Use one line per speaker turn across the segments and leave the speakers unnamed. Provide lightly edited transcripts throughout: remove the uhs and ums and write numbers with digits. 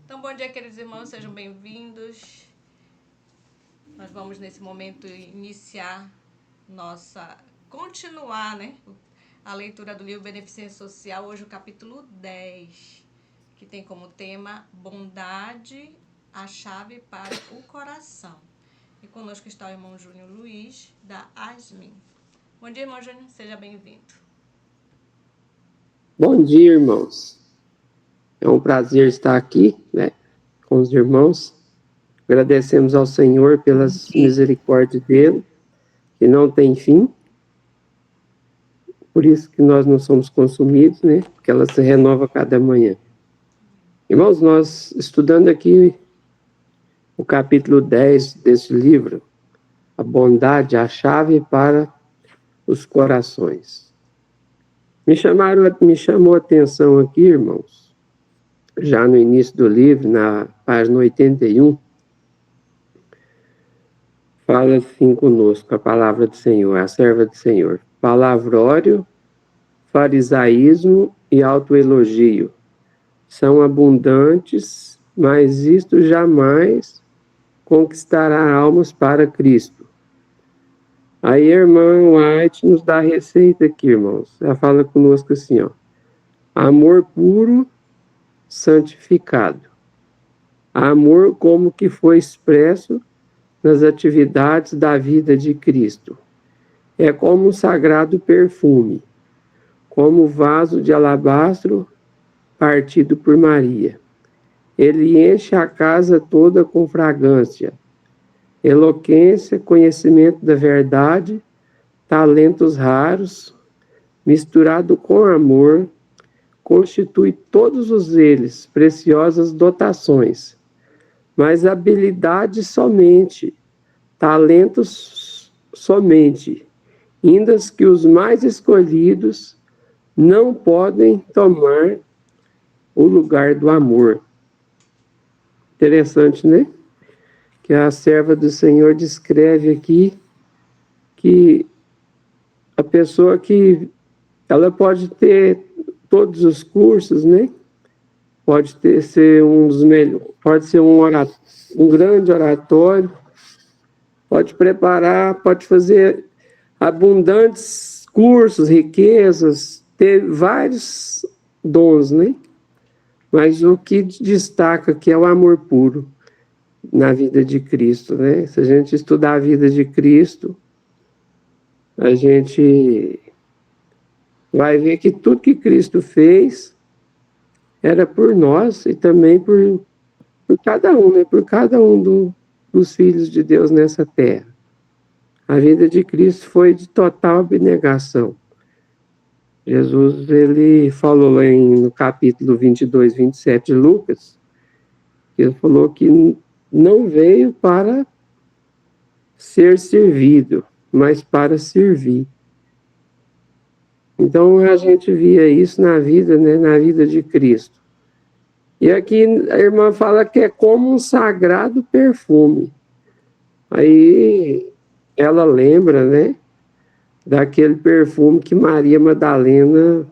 Então, bom dia, queridos irmãos, sejam bem-vindos. Nós vamos, nesse momento, continuar, né, a leitura do livro Beneficência Social, hoje o capítulo 10, que tem como tema Bondade, a chave para o coração. E conosco está o irmão Júnior Luiz, da ASMIN. Bom dia, irmão Júnior, seja bem-vindo.
Bom dia, irmãos. É um prazer estar aqui, né, com os irmãos. Agradecemos ao Senhor pelas misericórdias dele, que não tem fim. Por isso que nós não somos consumidos, né, porque ela se renova cada manhã. Irmãos, nós estudando aqui o capítulo 10 desse livro, a bondade, a chave para os corações. Me chamou a atenção aqui, irmãos, já no início do livro, na página 81, fala assim conosco a palavra do Senhor, a serva do Senhor. Palavrório, farisaísmo e autoelogio são abundantes, mas isto jamais conquistará almas para Cristo. Aí a irmã White nos dá a receita aqui, irmãos. Ela fala conosco assim, ó. Amor puro, santificado. Amor como que foi expresso nas atividades da vida de Cristo. É como um sagrado perfume, como vaso de alabastro partido por Maria. Ele enche a casa toda com fragrância, eloquência, conhecimento da verdade, talentos raros, misturado com amor, constitui todos os eles preciosas dotações, mas habilidade somente, talentos somente, indas que os mais escolhidos não podem tomar o lugar do amor. Interessante, né? Que a serva do Senhor descreve aqui que a pessoa que ela pode ter todos os cursos, né? Pode ser um dos melhores, pode ser um grande oratório, pode preparar, pode fazer abundantes cursos, riquezas, ter vários dons, né? Mas o que destaca aqui é o amor puro na vida de Cristo, né? Se a gente estudar a vida de Cristo, a gente vai ver que tudo que Cristo fez era por nós e também por cada um, né? Por cada um dos filhos de Deus nessa terra. A vida de Cristo foi de total abnegação. Jesus, ele falou lá no capítulo 22, 27 de Lucas, ele falou que não veio para ser servido, mas para servir. Então a gente via isso na vida, né, na vida de Cristo. E aqui a irmã fala que é como um sagrado perfume. Aí ela lembra, né, daquele perfume que Maria Madalena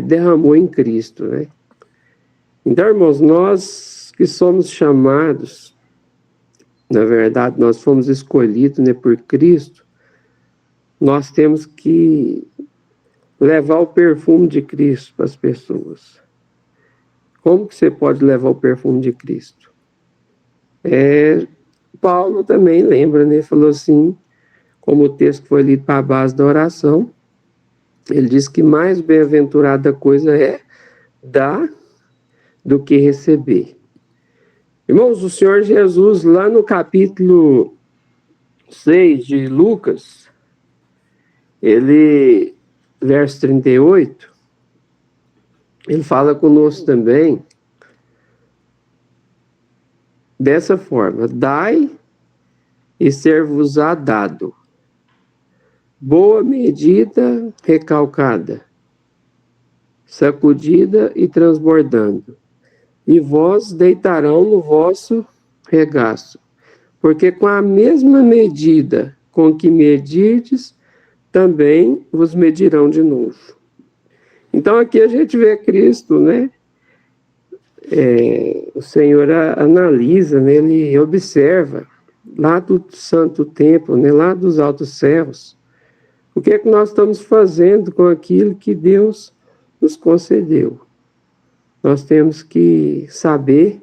derramou em Cristo, né? Então, irmãos, nós que somos chamados, na verdade, nós fomos escolhidos, né, por Cristo, nós temos que levar o perfume de Cristo para as pessoas. Como que você pode levar o perfume de Cristo? Paulo também lembra, né? Falou assim, como o texto que foi lido para a base da oração, ele diz que mais bem-aventurada coisa é dar do que receber. Irmãos, o Senhor Jesus, lá no capítulo 6 de Lucas, ele, verso 38, ele fala conosco também dessa forma: dai e ser-vos-á dado. Boa medida, recalcada, sacudida e transbordando, e vós deitarão no vosso regaço, porque com a mesma medida com que medirdes, também vos medirão de novo. Então aqui a gente vê Cristo, né? o Senhor analisa, né, ele observa lá do santo templo, né, lá dos altos céus, o que é que nós estamos fazendo com aquilo que Deus nos concedeu. Nós temos que saber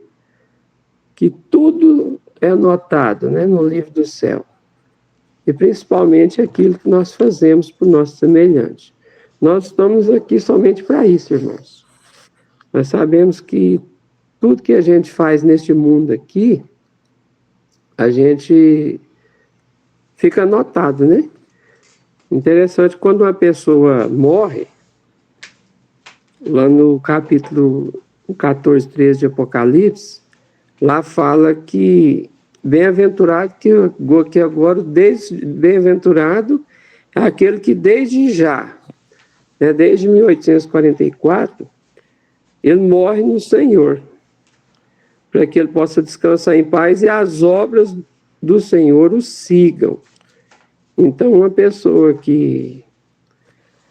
que tudo é anotado, né, no livro do céu. E principalmente aquilo que nós fazemos para o nosso semelhante. Nós estamos aqui somente para isso, irmãos. Nós sabemos que tudo que a gente faz neste mundo aqui, a gente fica anotado, né? Interessante, quando uma pessoa morre, lá no capítulo 14, 13 de Apocalipse, lá fala que bem-aventurado, que agora, bem-aventurado é aquele que desde já, né, desde 1844, ele morre no Senhor, para que ele possa descansar em paz e as obras do Senhor o sigam. Então, uma pessoa que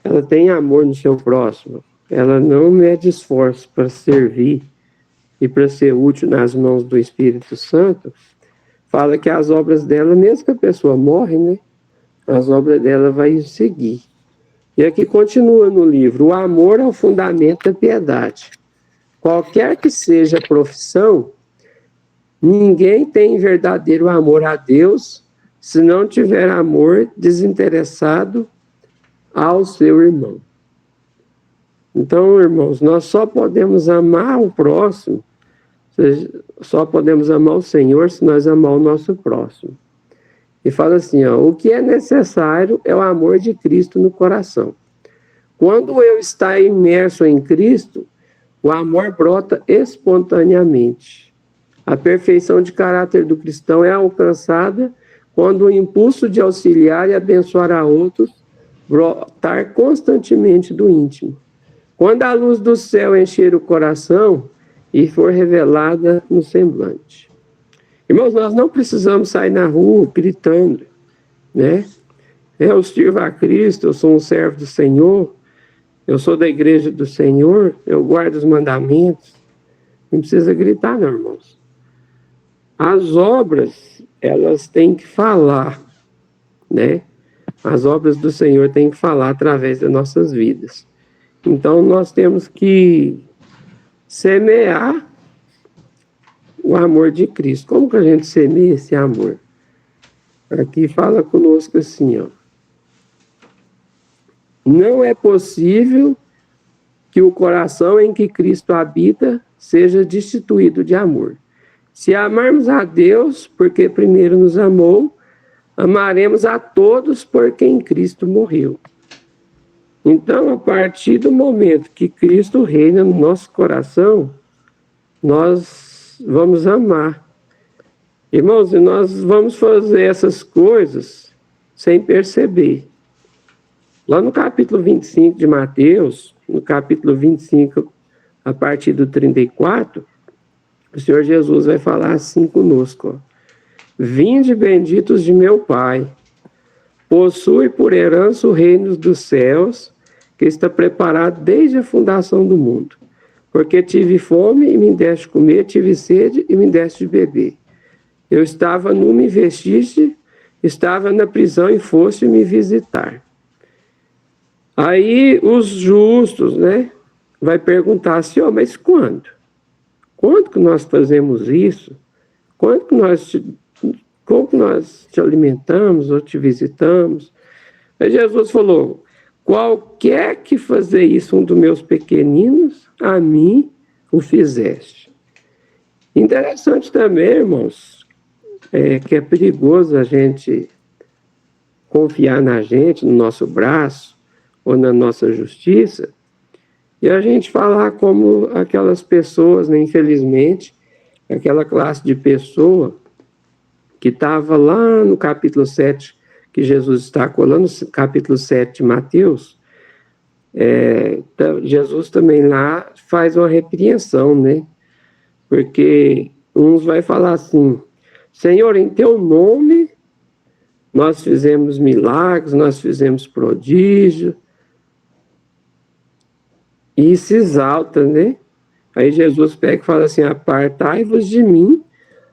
ela tem amor no seu próximo, ela não mede esforço para servir e para ser útil nas mãos do Espírito Santo, fala que as obras dela, mesmo que a pessoa morre, né, as obras dela vai seguir. E aqui continua no livro: o amor é o fundamento da piedade. Qualquer que seja a profissão, ninguém tem verdadeiro amor a Deus se não tiver amor desinteressado ao seu irmão. Então, irmãos, nós só podemos amar o próximo, só podemos amar o Senhor se nós amarmos o nosso próximo. E fala assim, ó, o que é necessário é o amor de Cristo no coração. Quando eu estou imerso em Cristo, o amor brota espontaneamente. A perfeição de caráter do cristão é alcançada quando o impulso de auxiliar e abençoar a outros brotar constantemente do íntimo. Quando a luz do céu encher o coração e for revelada no semblante. Irmãos, nós não precisamos sair na rua gritando, né? Eu sirvo a Cristo, eu sou um servo do Senhor, eu sou da igreja do Senhor, eu guardo os mandamentos. Não precisa gritar, não, irmãos. As obras, elas têm que falar, né? As obras do Senhor têm que falar através das nossas vidas. Então, nós temos que semear o amor de Cristo. Como que a gente semeia esse amor? Aqui fala conosco assim, ó. Não é possível que o coração em que Cristo habita seja destituído de amor. Se amarmos a Deus, porque primeiro nos amou, amaremos a todos por quem Cristo morreu. Então, a partir do momento que Cristo reina no nosso coração, nós vamos amar. Irmãos, e nós vamos fazer essas coisas sem perceber. Lá no capítulo 25 de Mateus, no capítulo 25, a partir do 34, o Senhor Jesus vai falar assim conosco, ó. Vinde benditos de meu Pai, possui por herança o reino dos céus, que está preparado desde a fundação do mundo. Porque tive fome e me deste comer, tive sede e me deste de beber. Eu estava nu, me vestiste, estava na prisão e foste me visitar. Aí os justos, né, vai perguntar assim, ó, mas quando? Quando que nós fazemos isso? Quando que como que nós te alimentamos ou te visitamos? Aí Jesus falou, qualquer que fazer isso um dos meus pequeninos, a mim o fizeste. Interessante também, irmãos, que é perigoso a gente confiar na gente, no nosso braço ou na nossa justiça, e a gente falar como aquelas pessoas, né, infelizmente, aquela classe de pessoa que estava lá no capítulo 7, que Jesus destacou, lá no capítulo 7 de Mateus, Jesus também lá faz uma repreensão, né? Porque uns vai falar assim, Senhor, em teu nome nós fizemos milagres, nós fizemos prodígio, e se exalta, né? Aí Jesus pega e fala assim: apartai-vos de mim,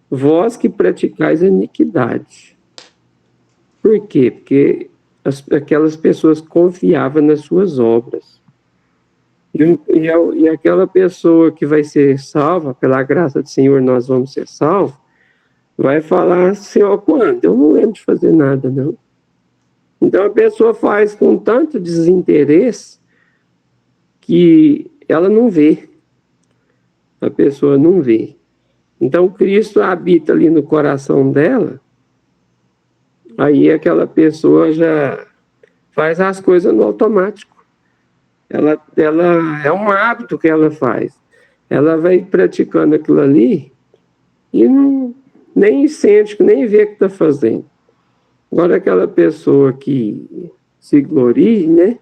vós que praticais a iniquidade. Por quê? Porque aquelas pessoas confiavam nas suas obras. E aquela pessoa que vai ser salva, pela graça do Senhor nós vamos ser salvos, vai falar assim: ó, quando? Eu não lembro de fazer nada, não. Então a pessoa faz com tanto desinteresse que ela não vê. A pessoa não vê. Então Cristo habita ali no coração dela, aí aquela pessoa já faz as coisas no automático. Ela é um hábito que ela faz. Ela vai praticando aquilo ali e nem sente, nem vê o que está fazendo. Agora aquela pessoa que se glorie, né?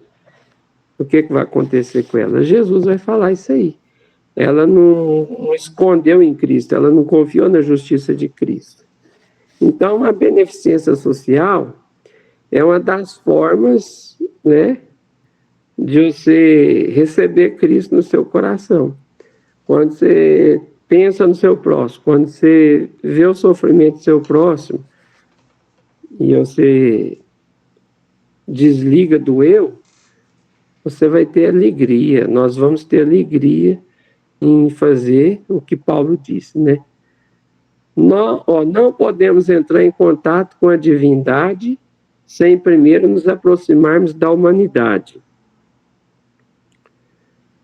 O que vai acontecer com ela? Jesus vai falar isso aí. Ela não escondeu em Cristo, ela não confiou na justiça de Cristo. Então, a beneficência social é uma das formas, né, de você receber Cristo no seu coração. Quando você pensa no seu próximo, quando você vê o sofrimento do seu próximo e você desliga do eu, você vai ter alegria. Nós vamos ter alegria em fazer o que Paulo disse, né? Não podemos entrar em contato com a divindade sem primeiro nos aproximarmos da humanidade.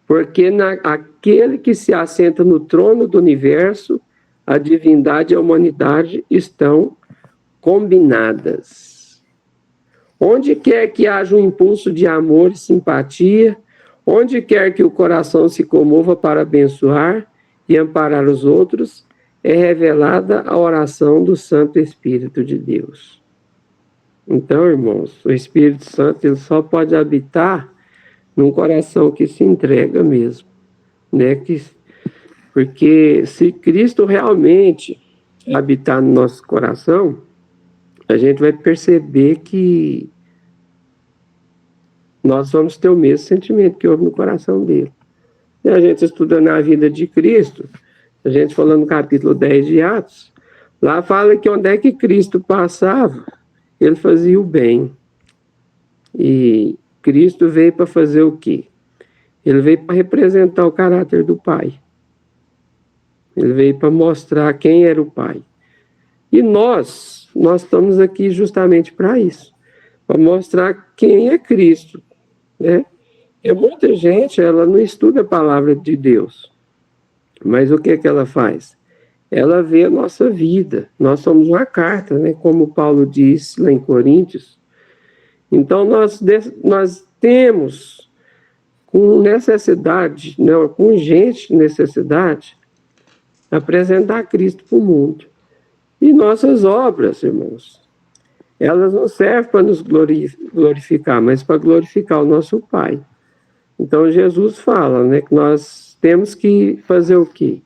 Porque aquele que se assenta no trono do universo, a divindade e a humanidade estão combinadas. Onde quer que haja um impulso de amor e simpatia, onde quer que o coração se comova para abençoar e amparar os outros, é revelada a oração do Santo Espírito de Deus. Então, irmãos, o Espírito Santo ele só pode habitar num coração que se entrega mesmo, né? Porque se Cristo realmente habitar no nosso coração, a gente vai perceber que nós vamos ter o mesmo sentimento que houve no coração dele. E a gente estudando a vida de Cristo, a gente falando no capítulo 10 de Atos, lá fala que onde é que Cristo passava, ele fazia o bem. E Cristo veio para fazer o quê? Ele veio para representar o caráter do Pai. Ele veio para mostrar quem era o Pai. E nós estamos aqui justamente para isso, para mostrar quem é Cristo, né? E muita gente, ela não estuda a palavra de Deus, mas o que ela faz? Ela vê a nossa vida. Nós somos uma carta, né? Como Paulo diz lá em Coríntios. Então nós temos com necessidade, né? Com urgente necessidade, apresentar Cristo para o mundo. E nossas obras, irmãos, elas não servem para nos glorificar, mas para glorificar o nosso Pai. Então Jesus fala, né, que nós temos que fazer o quê?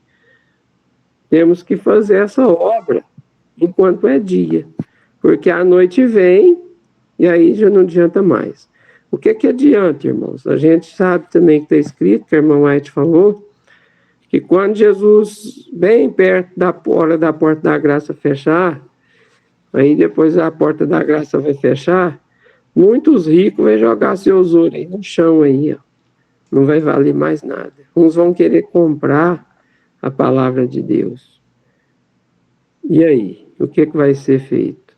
Temos que fazer essa obra enquanto é dia, porque a noite vem e aí já não adianta mais. O que adianta, irmãos? A gente sabe também que está escrito, que a irmã White falou, que quando Jesus, bem perto da porta da graça fechar, aí depois a porta da graça vai fechar, muitos ricos vão jogar seus ouros aí no chão aí, ó. Não vai valer mais nada. Uns vão querer comprar a palavra de Deus. E aí? O que vai ser feito?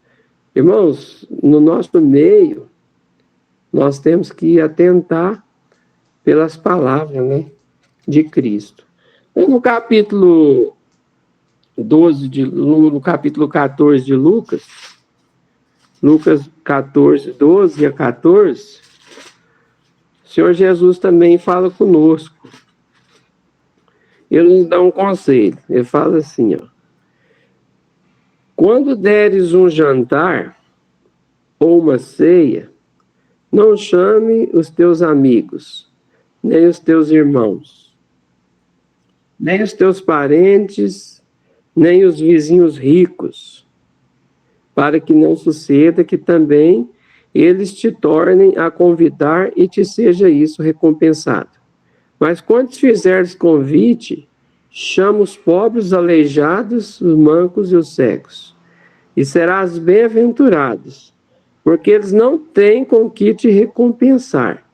Irmãos, no nosso meio, nós temos que atentar pelas palavras, né, de Cristo. No capítulo 12, no capítulo 14 de Lucas 14, 12 a 14, o Senhor Jesus também fala conosco. Ele nos dá um conselho. Ele fala assim, ó: quando deres um jantar ou uma ceia, não chame os teus amigos, nem os teus irmãos, nem os teus parentes, nem os vizinhos ricos, para que não suceda que também eles te tornem a convidar e te seja isso recompensado. Mas quando fizeres convite, chama os pobres, os aleijados, os mancos e os cegos, e serás bem-aventurados, porque eles não têm com que te recompensar,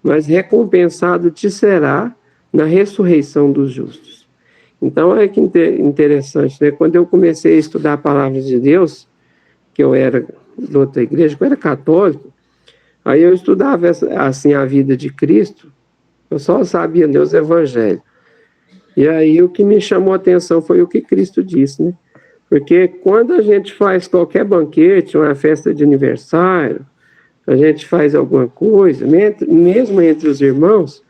mas recompensado te será na ressurreição dos justos. Então, olha que interessante, né? Quando eu comecei a estudar a palavra de Deus, que eu era de outra igreja, que eu era católico, aí eu estudava assim a vida de Cristo, eu só sabia ler os evangelhos. E aí o que me chamou a atenção foi o que Cristo disse, né? Porque quando a gente faz qualquer banquete, uma festa de aniversário, a gente faz alguma coisa, mesmo entre os irmãos,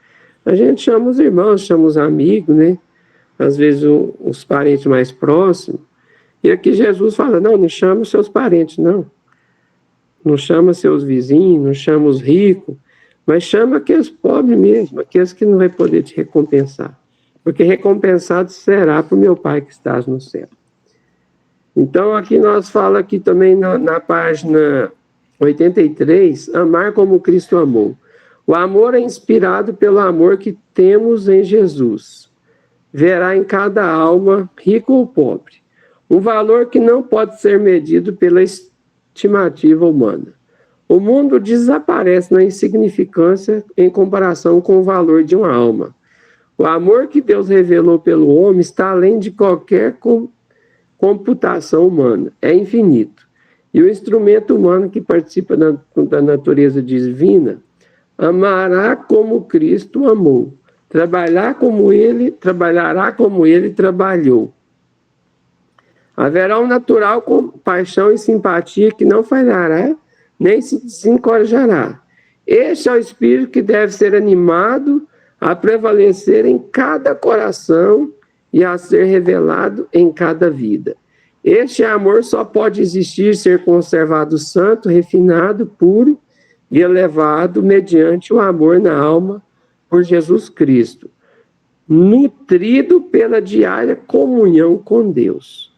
a gente chama os irmãos, chama os amigos, né? Às vezes os parentes mais próximos. E aqui Jesus fala, não chama os seus parentes, não. Não chama seus vizinhos, não chama os ricos, mas chama aqueles pobres mesmo, aqueles que não vai poder te recompensar. Porque recompensado será para o meu Pai que estás no céu. Então, aqui nós falamos aqui também na página 83, amar como Cristo amou. O amor é inspirado pelo amor que temos em Jesus. Verá em cada alma, rico ou pobre, um valor que não pode ser medido pela estimativa humana. O mundo desaparece na insignificância em comparação com o valor de uma alma. O amor que Deus revelou pelo homem está além de qualquer computação humana, é infinito. E o instrumento humano que participa da natureza divina amará como Cristo amou, trabalhará como ele trabalhou. Haverá um natural compaixão e simpatia que não falhará, nem se desencorajará. Este é o espírito que deve ser animado a prevalecer em cada coração e a ser revelado em cada vida. Este amor só pode existir, ser conservado santo, refinado, puro e elevado mediante o amor na alma por Jesus Cristo, nutrido pela diária comunhão com Deus.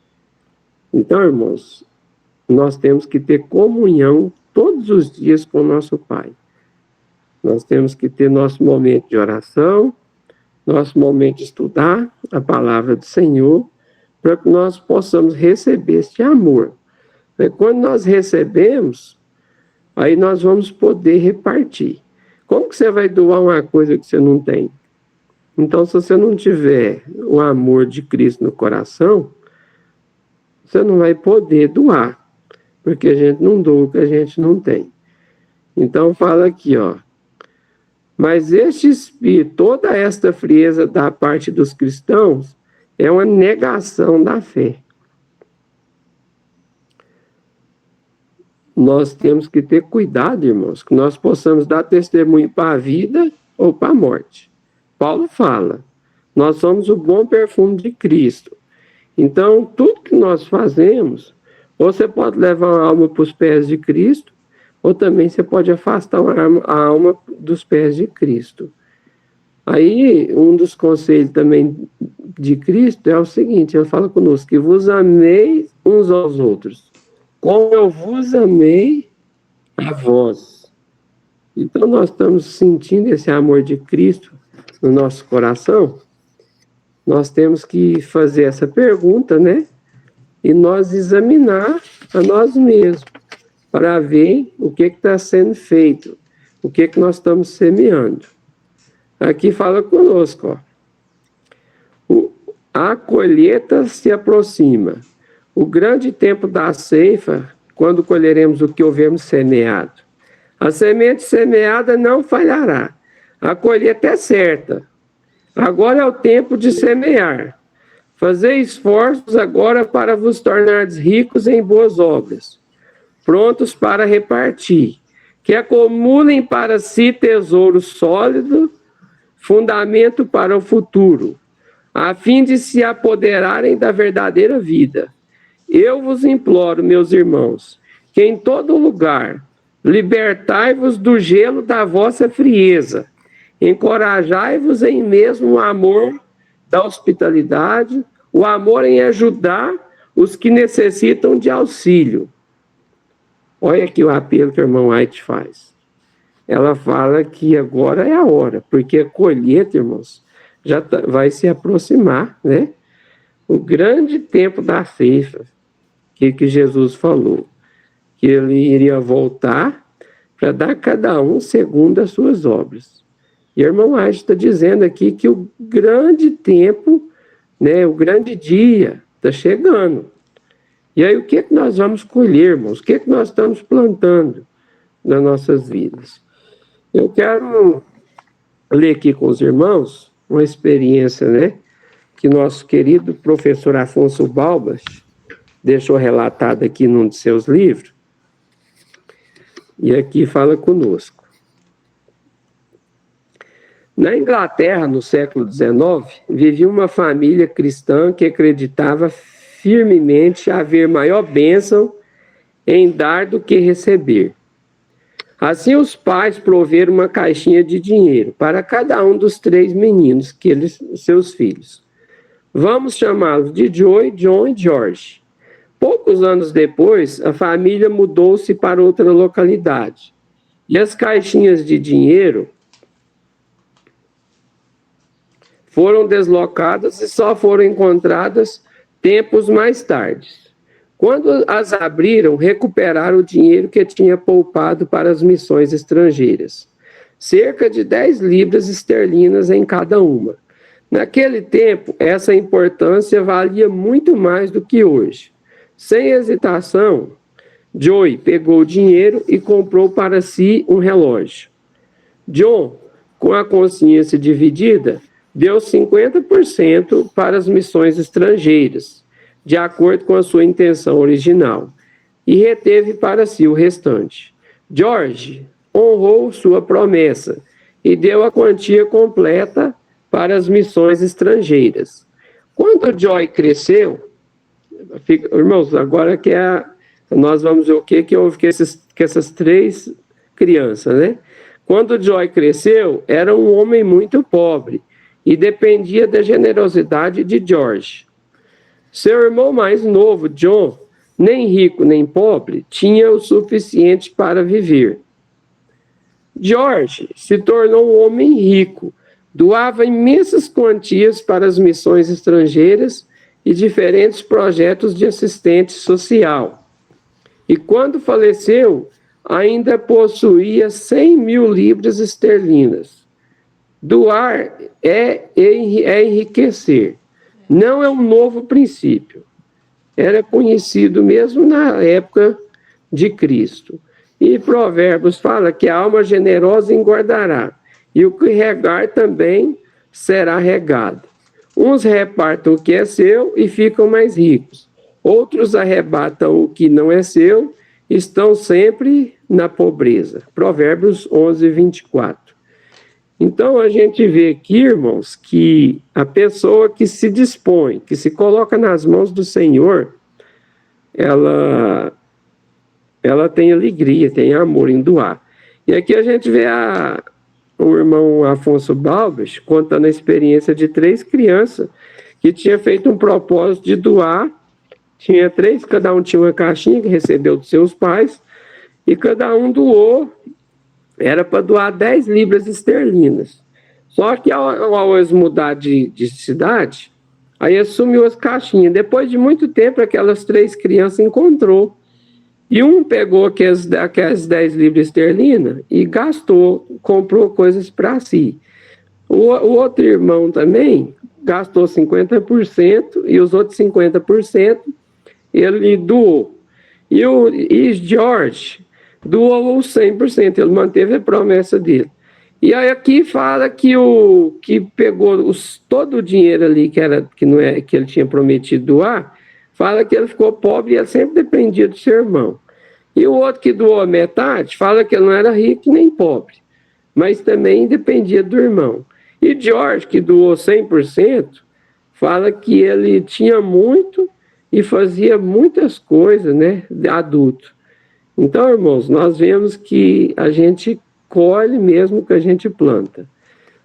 Então, irmãos, nós temos que ter comunhão todos os dias com o nosso Pai. Nós temos que ter nosso momento de oração, nosso momento de estudar a palavra do Senhor, para que nós possamos receber esse amor. E quando nós recebemos, aí nós vamos poder repartir. Como que você vai doar uma coisa que você não tem? Então, se você não tiver o amor de Cristo no coração, você não vai poder doar, porque a gente não doa o que a gente não tem. Então, fala aqui, ó. Mas este espírito, toda esta frieza da parte dos cristãos, é uma negação da fé. Nós temos que ter cuidado, irmãos, que nós possamos dar testemunho para a vida ou para a morte. Paulo fala, nós somos o bom perfume de Cristo. Então, tudo que nós fazemos, ou você pode levar a alma para os pés de Cristo, ou também você pode afastar a alma dos pés de Cristo. Aí, um dos conselhos também de Cristo é o seguinte, ele fala conosco, que vos ameis uns aos outros, como eu vos amei a vós. Então, nós estamos sentindo esse amor de Cristo no nosso coração. Nós temos que fazer essa pergunta, né? E nós examinar a nós mesmos, para ver o que está sendo feito, o que nós estamos semeando. Aqui fala conosco, ó. A colheita se aproxima. O grande tempo da ceifa, quando colheremos o que houvermos semeado. A semente semeada não falhará. A colheita é certa. Agora é o tempo de semear. Fazei esforços agora para vos tornares ricos em boas obras, prontos para repartir, que acumulem para si tesouro sólido, fundamento para o futuro, a fim de se apoderarem da verdadeira vida. Eu vos imploro, meus irmãos, que em todo lugar libertai-vos do gelo da vossa frieza, encorajai-vos em mesmo o amor da hospitalidade, o amor em ajudar os que necessitam de auxílio. Olha aqui o apelo que o irmão White faz. ela fala que agora é a hora, porque a colheita, irmãos, vai se aproximar, né? O grande tempo da ceifa, que Jesus falou, que ele iria voltar para dar a cada um segundo as suas obras. E o irmão Age está dizendo aqui que o grande tempo, né, o grande dia está chegando. E aí o que nós vamos colher, irmãos? O que nós estamos plantando nas nossas vidas? Eu quero ler aqui com os irmãos uma experiência, né, que nosso querido professor Afonso Balbas deixou relatado aqui num de seus livros, e aqui fala conosco. Na Inglaterra, no século XIX, vivia uma família cristã que acreditava firmemente haver maior bênção em dar do que receber. Assim, os pais proveram uma caixinha de dinheiro para cada um dos 3 meninos, seus filhos. Vamos chamá-los de Joey, John e George. Poucos anos depois, a família mudou-se para outra localidade. E as caixinhas de dinheiro foram deslocadas e só foram encontradas tempos mais tarde. Quando as abriram, recuperaram o dinheiro que tinha poupado para as missões estrangeiras. Cerca de 10 libras esterlinas em cada uma. Naquele tempo, essa importância valia muito mais do que hoje. Sem hesitação, Joey pegou o dinheiro e comprou para si um relógio. John, com a consciência dividida, deu 50% para as missões estrangeiras, de acordo com a sua intenção original, e reteve para si o restante. George honrou sua promessa e deu a quantia completa para as missões estrangeiras. Quando Joey cresceu, irmãos, agora nós vamos ver o que houve com essas 3 crianças, né? Quando Joey cresceu, era um homem muito pobre e dependia da generosidade de George. Seu irmão mais novo, John, nem rico nem pobre, tinha o suficiente para viver. George se tornou um homem rico, doava imensas quantias para as missões estrangeiras e diferentes projetos de assistência social. E quando faleceu, ainda possuía 100.000 libras esterlinas. Doar é enriquecer. Não é um novo princípio. Era conhecido mesmo na época de Cristo. E Provérbios fala que a alma generosa engordará, e o que regar também será regado. Uns repartem o que é seu e ficam mais ricos. Outros arrebatam o que não é seu, estão sempre na pobreza. Provérbios 11, 24. Então, a gente vê aqui, irmãos, que a pessoa que se dispõe, que se coloca nas mãos do Senhor, ela tem alegria, tem amor em doar. E aqui a gente vê o irmão Afonso Balbas contando a experiência de 3 crianças que tinha feito um propósito de doar. Tinha 3, cada um tinha uma caixinha que recebeu dos seus pais, e cada um doou, era para doar 10 libras esterlinas. Só que ao eles mudar de cidade, aí assumiu as caixinhas. Depois de muito tempo, aquelas 3 crianças encontrou. E um pegou aquelas 10 libras esterlinas e gastou, comprou coisas para si. O outro irmão também gastou 50% e os outros 50% ele doou. E George doou os 100%, ele manteve a promessa dele. E aí aqui fala que o que pegou todo o dinheiro ali que ele tinha prometido doar, fala que ele ficou pobre e ele sempre dependia do seu irmão. E o outro que doou a metade, fala que ele não era rico nem pobre, mas também dependia do irmão. E George, que doou 100%, fala que ele tinha muito e fazia muitas coisas, né, adulto. Então, irmãos, nós vemos que a gente colhe mesmo o que a gente planta.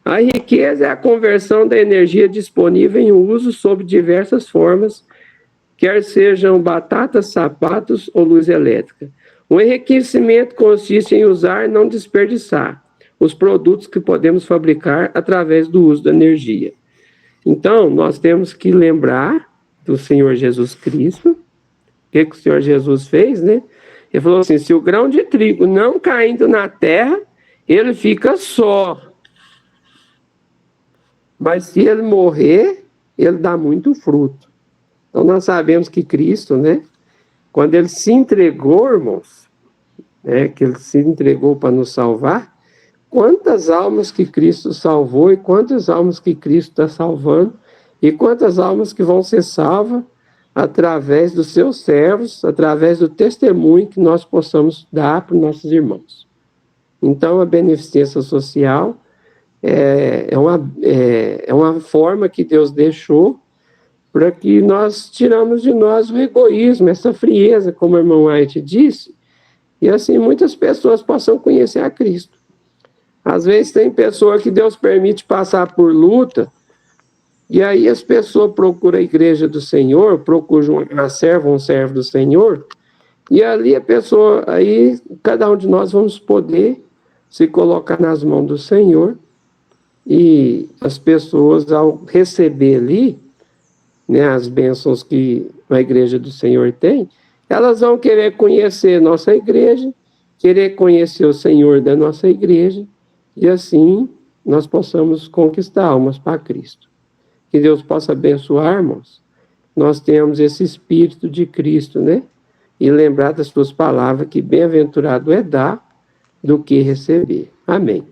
A riqueza é a conversão da energia disponível em uso sob diversas formas, quer sejam batatas, sapatos ou luz elétrica. O enriquecimento consiste em usar e não desperdiçar os produtos que podemos fabricar através do uso da energia. Então, nós temos que lembrar do Senhor Jesus Cristo. O que o Senhor Jesus fez, né? Ele falou assim, se o grão de trigo não caindo na terra, ele fica só. Mas se ele morrer, ele dá muito fruto. Então, nós sabemos que Cristo, né? Quando ele se entregou, irmãos, né, que ele se entregou para nos salvar, quantas almas que Cristo salvou e quantas almas que Cristo está salvando e quantas almas que vão ser salvas através dos seus servos, através do testemunho que nós possamos dar para os nossos irmãos. Então, a beneficência social é uma forma que Deus deixou para que nós tiramos de nós o egoísmo, essa frieza, como o irmão White disse, e assim muitas pessoas possam conhecer a Cristo. Às vezes tem pessoa que Deus permite passar por luta, e aí as pessoas procuram a igreja do Senhor, procuram uma serva, um servo do Senhor, e ali a pessoa, aí cada um de nós vamos poder se colocar nas mãos do Senhor, e as pessoas ao receber ali, né, as bênçãos que a igreja do Senhor tem, elas vão querer conhecer nossa igreja, querer conhecer o Senhor da nossa igreja, e assim nós possamos conquistar almas para Cristo. Que Deus possa abençoar, irmãos. Nós temos esse Espírito de Cristo, né? E lembrar das suas palavras que bem-aventurado é dar do que receber. Amém.